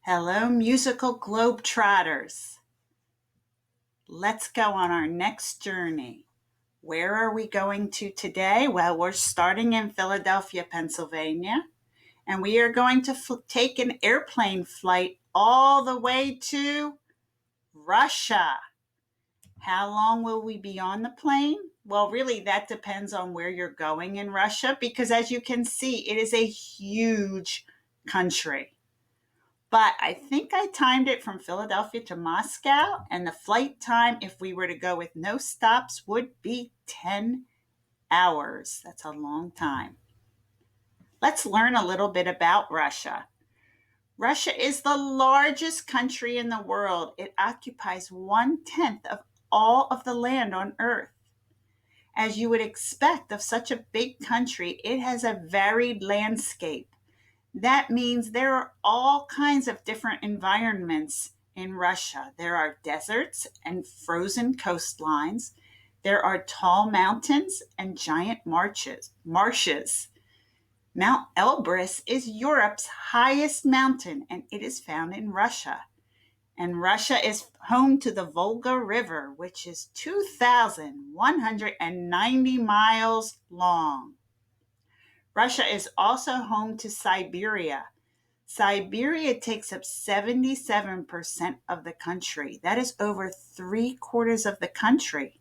Hello, musical globetrotters. Let's go on our next journey. Where are we going to today? Well, we're starting in Philadelphia, Pennsylvania, and we are going to take an airplane flight all the way to Russia. How long will we be on the plane? Well, really, that depends on where you're going in Russia, because as you can see, it is a huge country. But I think I timed it from Philadelphia to Moscow, and the flight time, if we were to go with no stops, would be 10 hours. That's a long time. Let's learn a little bit about Russia. Russia is the largest country in the world. It occupies 1/10 of all of the land on Earth. As you would expect of such a big country, it has a varied landscape. That means there are all kinds of different environments in Russia. There are deserts and frozen coastlines. There are tall mountains and giant marshes. Mount Elbrus is Europe's highest mountain, and it is found in Russia. And Russia is home to the Volga River, which is 2,190 miles long. Russia is also home to Siberia. Siberia takes up 77% of the country. That is over 3/4 of the country.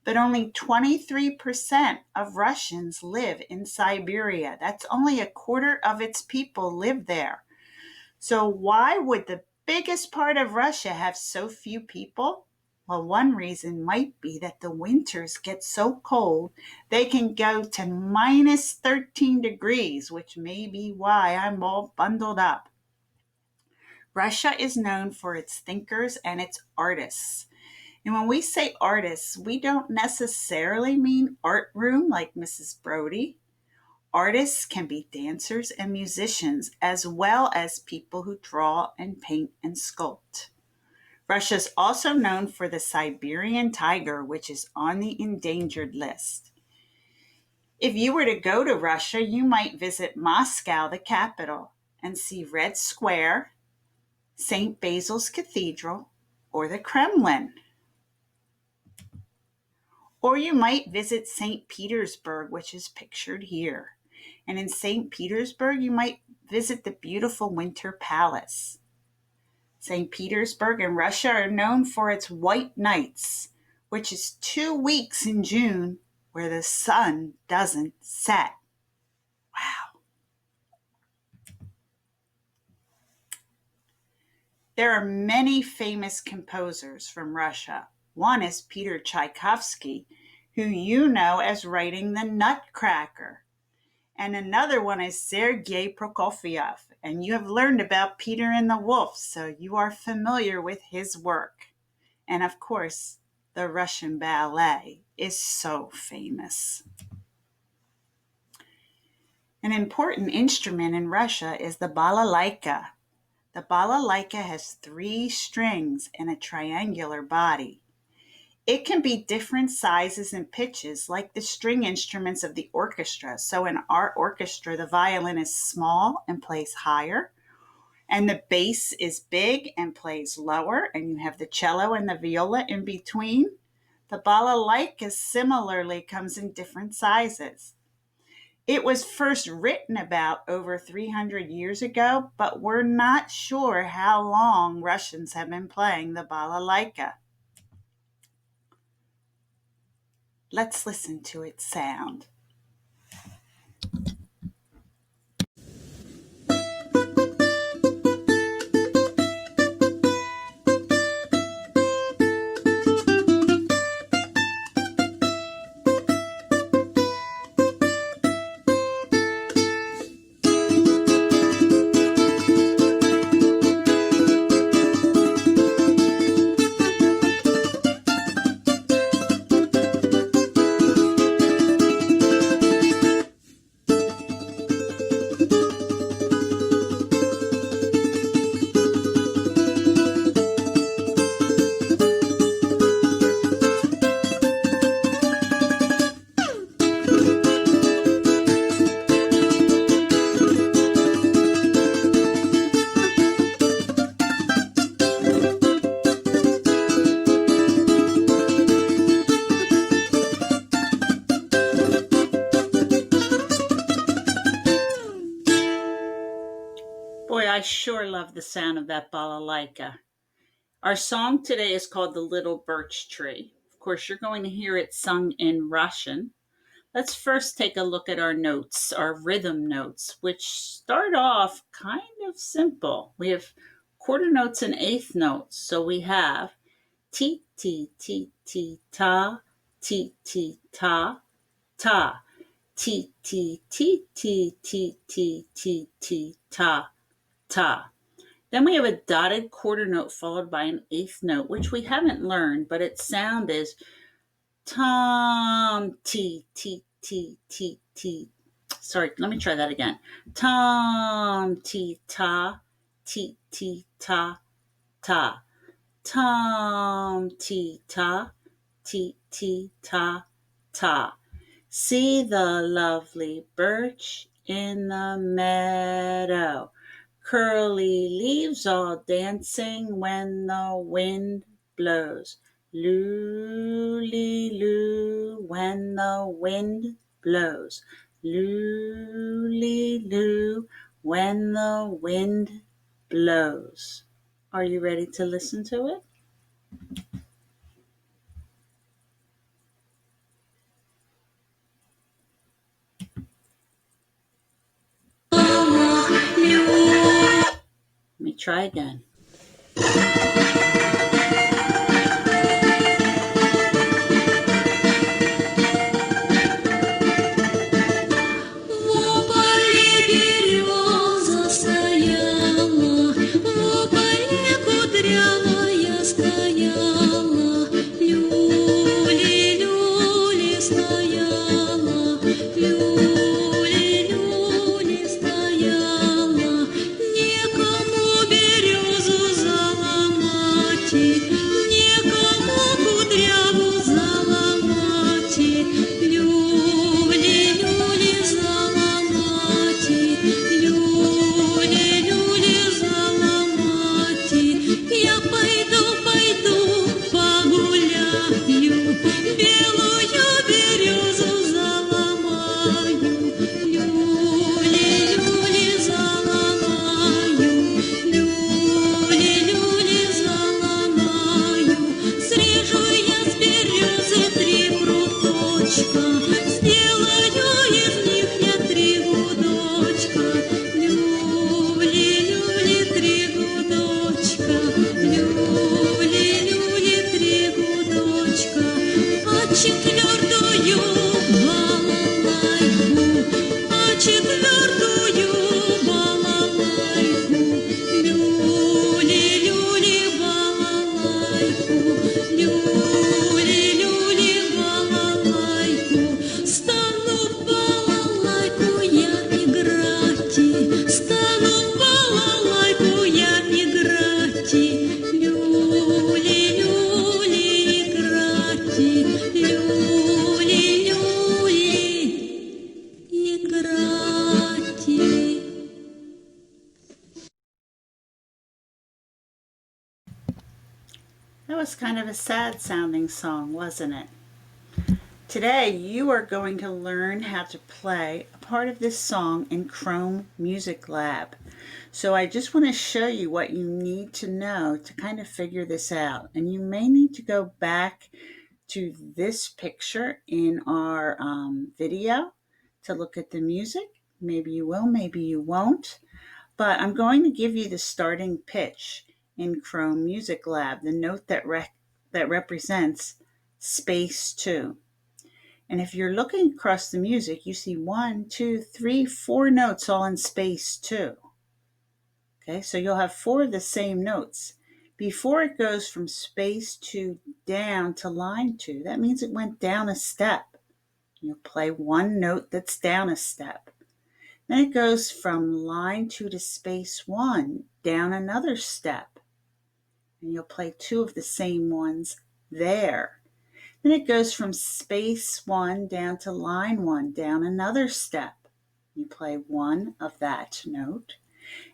But only 23% of Russians live in Siberia. That's only 1/4 of its people live there. So why would the biggest part of Russia have so few people? Well, one reason might be that the winters get so cold, they can go to minus 13 degrees, which may be why I'm all bundled up. Russia is known for its thinkers and its artists. And when we say artists, we don't necessarily mean art room like Mrs. Brody. Artists can be dancers and musicians, as well as people who draw and paint and sculpt. Russia is also known for the Siberian tiger, which is on the endangered list. If you were to go to Russia, you might visit Moscow, the capital, and see Red Square, St. Basil's Cathedral, or the Kremlin. Or you might visit St. Petersburg, which is pictured here. And in St. Petersburg, you might visit the beautiful Winter Palace. St. Petersburg and Russia are known for its white nights, which is 2 weeks in June where the sun doesn't set. Wow. There are many famous composers from Russia. One is Peter Tchaikovsky, who you know as writing the Nutcracker. And another one is Sergei Prokofiev, and you have learned about Peter and the Wolf, so you are familiar with his work. And of course, the Russian ballet is so famous. An important instrument in Russia is the balalaika. The balalaika has 3 strings and a triangular body. It can be different sizes and pitches like the string instruments of the orchestra. So in our orchestra, the violin is small and plays higher, and the bass is big and plays lower, and you have the cello and the viola in between. The balalaika similarly comes in different sizes. It was first written about over 300 years ago, but we're not sure how long Russians have been playing the balalaika. Let's listen to its sound. Boy, I sure love the sound of that balalaika. Our song today is called The Little Birch Tree. Of course, you're going to hear it sung in Russian. Let's first take a look at our notes, our rhythm notes, which start off kind of simple. We have quarter notes and eighth notes. So we have ti, ti, ti, ti, ta, ti, ti, ta, ta, ti, ti, ti, ti, ti, ti, ti, ti, ta, ta. Then we have a dotted quarter note followed by an eighth note, which we haven't learned, but its sound is tom, ti, ti, ti, ti, ti. Sorry, let me try that again. Tom, ti, ta, ti, ti, ta, ta. Tom, ti, ta, ti, ti, ta, ta. See the lovely birch in the meadow. Curly leaves all dancing when the wind blows. Loo-lee-loo, when the wind blows. Loo-lee-loo, when the wind blows. Are you ready to listen to it? Let me try again. That was kind of a sad sounding song, wasn't it? Today you are going to learn how to play a part of this song in Chrome Music Lab. So I just want to show you what you need to know to kind of figure this out. And you may need to go back to this picture in our video to look at the music. Maybe you will, maybe you won't. But I'm going to give you the starting pitch in Chrome Music Lab, the note that represents space 2. And if you're looking across the music, you see 1, 2, 3, 4 notes all in space 2. Okay, so you'll have 4 of the same notes. Before it goes from space 2 down to line 2, that means it went down a step. You'll play 1 note that's down a step. Then it goes from line 2 to space 1, down another step. And you'll play 2 of the same ones there. Then it goes from space 1 down to line 1, down another step. You play 1 of that note.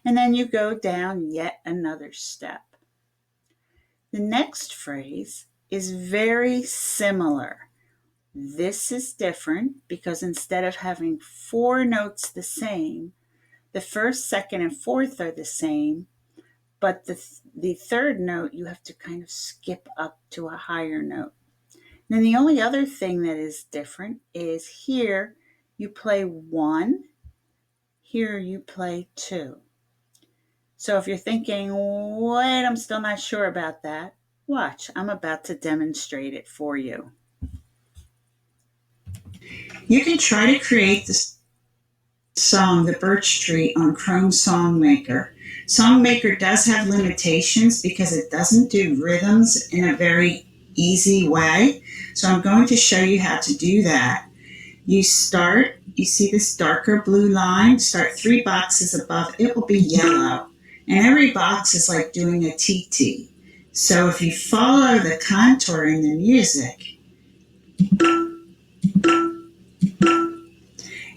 And then you go down yet another step. The next phrase is very similar. This is different because instead of having 4 notes the same, The first, second, and fourth are the same, but the third note you have to kind of skip up to a higher note. Then the only other thing that is different is here you play 1, here you play 2. So if you're thinking, wait, I'm still not sure about that, watch, I'm about to demonstrate it for you. You can try to create this song, The Birch Tree, on Chrome Songmaker. Songmaker does have limitations because it doesn't do rhythms in a very easy way. So I'm going to show you how to do that. You see this darker blue line, start 3 boxes above, it will be yellow. And every box is like doing a TT. So if you follow the contour in the music,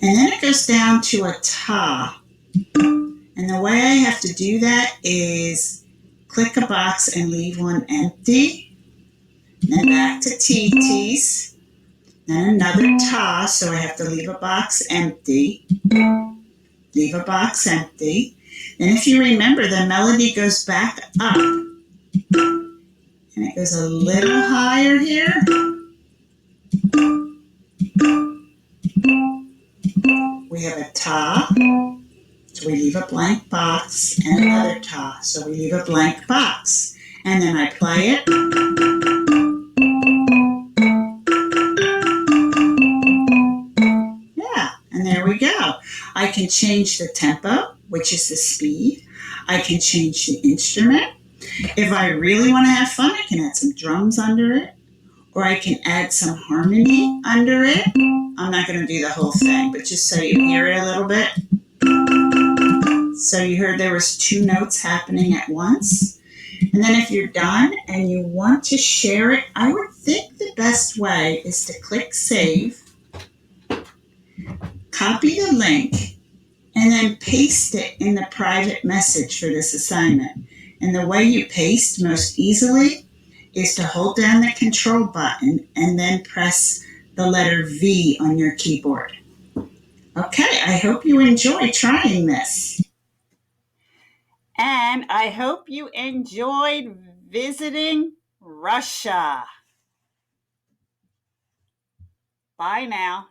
and then it goes down to a ta. And the way I have to do that is click a box and leave one empty. Then back to TTs. Then another ta, so I have to leave a box empty. Leave a box empty. Then if you remember, the melody goes back up. And it goes a little higher here. We have a ta, so we leave a blank box, and another ta, so we leave a blank box. And then I play it. Yeah, and there we go. I can change the tempo, which is the speed. I can change the instrument. If I really want to have fun, I can add some drums under it, or I can add some harmony under it. I'm not going to do the whole thing, but just so you hear it a little bit. So you heard there was 2 notes happening at once. And then if you're done and you want to share it, I would think the best way is to click save, copy the link, and then paste it in the private message for this assignment. And the way you paste most easily is to hold down the control button and then press the letter V on your keyboard. Okay, I hope you enjoy trying this. And I hope you enjoyed visiting Russia. Bye now.